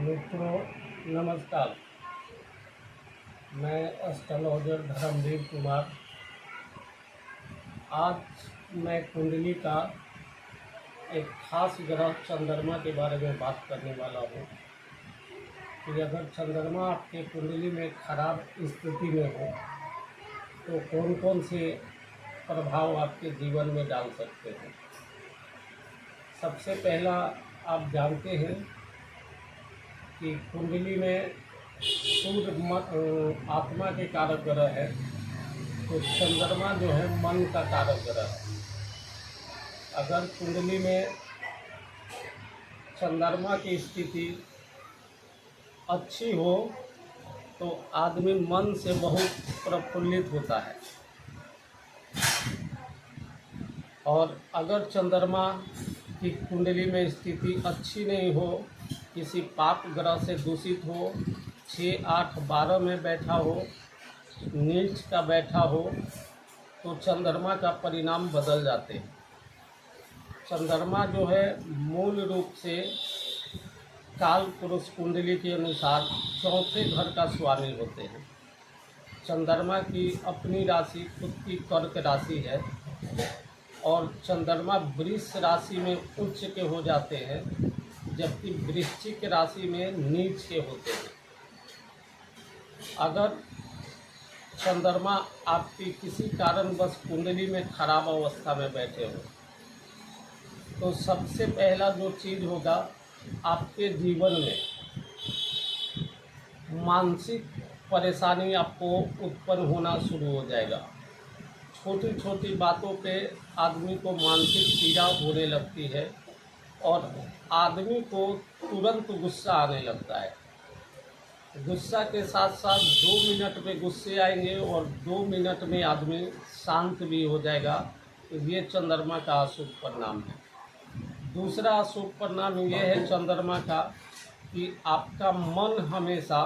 मित्रों नमस्कार। मैं एस्ट्रोलॉजर धर्मवीर कुमार। आज मैं कुंडली का एक खास ग्रह चंद्रमा के बारे में बात करने वाला हूँ कि अगर चंद्रमा आपके कुंडली में खराब स्थिति में हो तो कौन कौन से प्रभाव आपके जीवन में डाल सकते हैं। सबसे पहला, आप जानते हैं कि कुंडली में सूर्य आत्मा के कारक ग्रह है, तो चंद्रमा जो है मन का कारक ग्रह है। अगर कुंडली में चंद्रमा की स्थिति अच्छी हो तो आदमी मन से बहुत प्रफुल्लित होता है, और अगर चंद्रमा की कुंडली में स्थिति अच्छी नहीं हो, किसी पाप ग्रह से दूषित हो, 6, 8, 12 में बैठा हो, नीच का बैठा हो, तो चंद्रमा का परिणाम बदल जाते हैं। चंद्रमा जो है मूल रूप से काल पुरुष कुंडली के अनुसार चौथे घर का स्वामी होते हैं। चंद्रमा की अपनी राशि खुद की कर्क राशि है, और चंद्रमा वृष राशि में उच्च के हो जाते हैं, जबकि वृश्चिक राशि में नीच के होते हैं। अगर चंद्रमा आपकी किसी कारणवश कुंडली में खराब अवस्था में बैठे हो तो सबसे पहला जो चीज़ होगा, आपके जीवन में मानसिक परेशानी आपको उत्पन्न होना शुरू हो जाएगा। छोटी छोटी बातों पे आदमी को मानसिक पीड़ा होने लगती है, और आदमी को तुरंत गुस्सा आने लगता है। गुस्सा के साथ साथ 2 मिनट में गुस्से आएंगे और 2 मिनट में आदमी शांत भी हो जाएगा। तो ये चंद्रमा का अशुभ परिणाम है। दूसरा अशुभ परिणाम ये है चंद्रमा का कि आपका मन हमेशा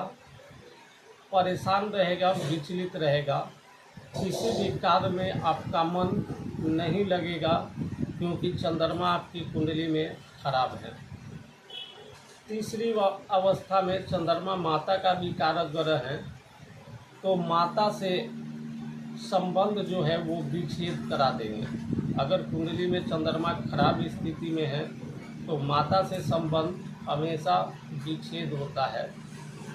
परेशान रहेगा, विचलित रहेगा। किसी भी कार्य में आपका मन नहीं लगेगा, क्योंकि चंद्रमा आपकी कुंडली में खराब है। तीसरी अवस्था में चंद्रमा माता का भी कारक ग्रह है, तो माता से संबंध जो है वो विच्छेद करा देंगे। अगर कुंडली में चंद्रमा खराब स्थिति में है तो माता से संबंध हमेशा विच्छेद होता है।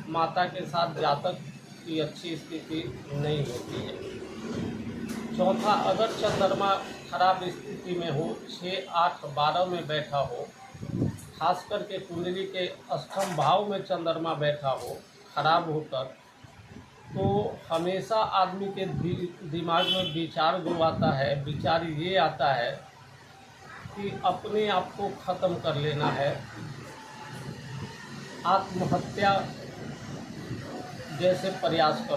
माता के साथ जातक की अच्छी स्थिति नहीं होती है। चौथा, अगर चंद्रमा खराब स्थिति में हो, 6, 8, 12 में बैठा हो, खास करके कुंडली के अष्टम भाव में चंद्रमा बैठा हो खराब होकर, तो हमेशा आदमी के दिमाग में विचार जो आता है, विचार ये आता है कि अपने आप को ख़त्म कर लेना है, आत्महत्या जैसे प्रयास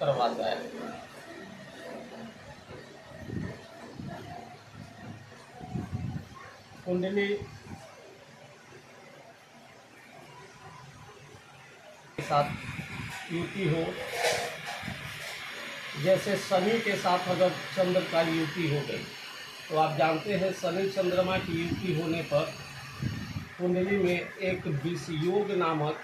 करवाता है। कुंडली के साथ युति हो, जैसे शनि के साथ अगर चंद्र का युति हो गई, तो आप जानते हैं शनि चंद्रमा की युति होने पर कुंडली में एक विषयोग नामक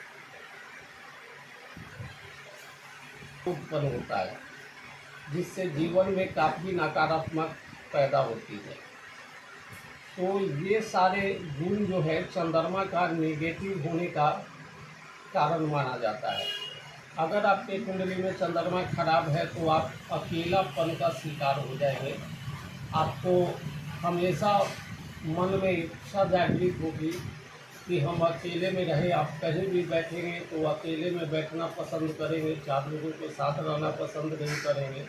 उत्पन्न होता है, जिससे जीवन में काफ़ी नकारात्मक पैदा होती है। तो ये सारे गुण जो है चंद्रमा का नेगेटिव होने का कारण माना जाता है। अगर आपके कुंडली में चंद्रमा खराब है तो आप अकेलापन का शिकार हो जाएंगे। आपको हमेशा मन में इच्छा जागृत होगी कि हम अकेले में रहें। आप कहीं भी बैठेंगे तो अकेले में बैठना पसंद करेंगे, 4 लोगों के साथ रहना पसंद नहीं करेंगे।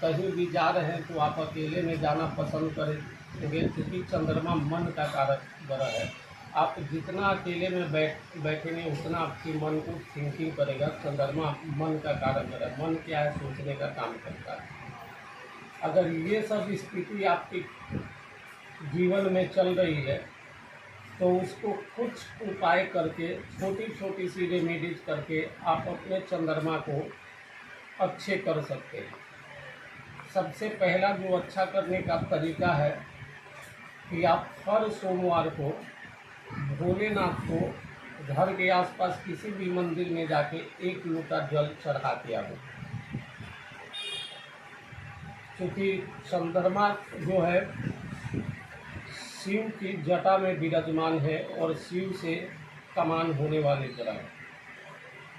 कहीं भी जा रहे हैं तो आप अकेले में जाना पसंद करेंगे, क्योंकि चंद्रमा मन का कारक ग्रह है। आप जितना अकेले में बैठेंगे उतना आपकी मन को थिंकिंग करेगा। चंद्रमा मन का कारक ग्रह, मन क्या है सोचने का काम करता है। अगर ये सब स्थिति आपके जीवन में चल रही है तो उसको कुछ उपाय करके, छोटी छोटी सी रेमेडीज करके आप अपने चंद्रमा को अच्छे कर सकते हैं। सबसे पहला जो अच्छा करने का तरीका है कि आप हर सोमवार को भोलेनाथ को घर के आसपास किसी भी मंदिर में जाके 1 लोटा जल चढ़ा के आओ। क्योंकि चंद्रमा जो है शिव की जटा में विराजमान है और शिव से कमान होने वाले ग्रह है।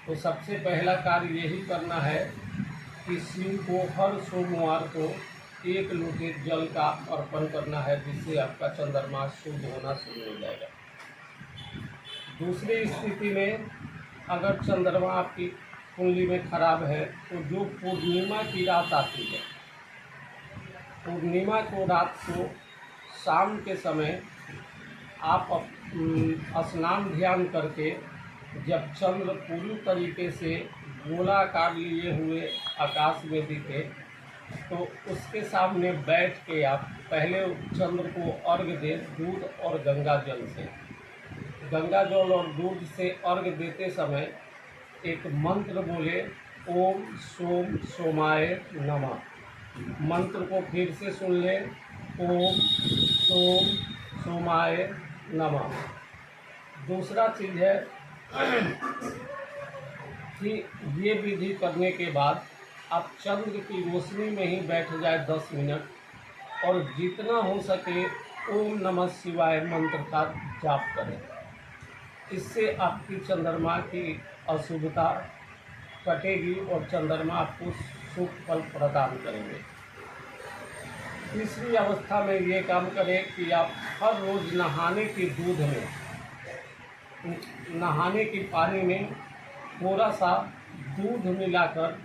तो सबसे पहला कार्य यही करना है कि शिव को हर सोमवार को 1 लोटे जल का अर्पण करना है, जिससे आपका चंद्रमा शुद्ध होना शुरू हो जाएगा। दूसरी स्थिति में अगर चंद्रमा आपकी कुंडली में खराब है तो जो पूर्णिमा की रात आती है, पूर्णिमा को रात को शाम के समय आप स्नान ध्यान करके जब चंद्र पूरी तरीके से गोलाकार लिए हुए आकाश में दिखे तो उसके सामने बैठ के आप पहले चंद्र को अर्घ्य दें दूध और गंगा जल से। गंगा जल और दूध से अर्घ्य देते समय एक मंत्र बोले, ओम सोम सोमाय नमः। मंत्र को फिर से सुन लें, ओम सोम सोमाय नमः। दूसरा चीज़ है कि ये विधि करने के बाद आप चंद्र की रोशनी में ही बैठ जाए 10 मिनट और जितना हो सके ओम नमः शिवाय मंत्र का जाप करें। इससे आपकी चंद्रमा की अशुभता कटेगी और चंद्रमा आपको शुभ फल प्रदान करेंगे। तीसरी अवस्था में ये काम करें कि आप हर रोज़ नहाने के दूध में, नहाने के पानी में थोड़ा सा दूध मिलाकर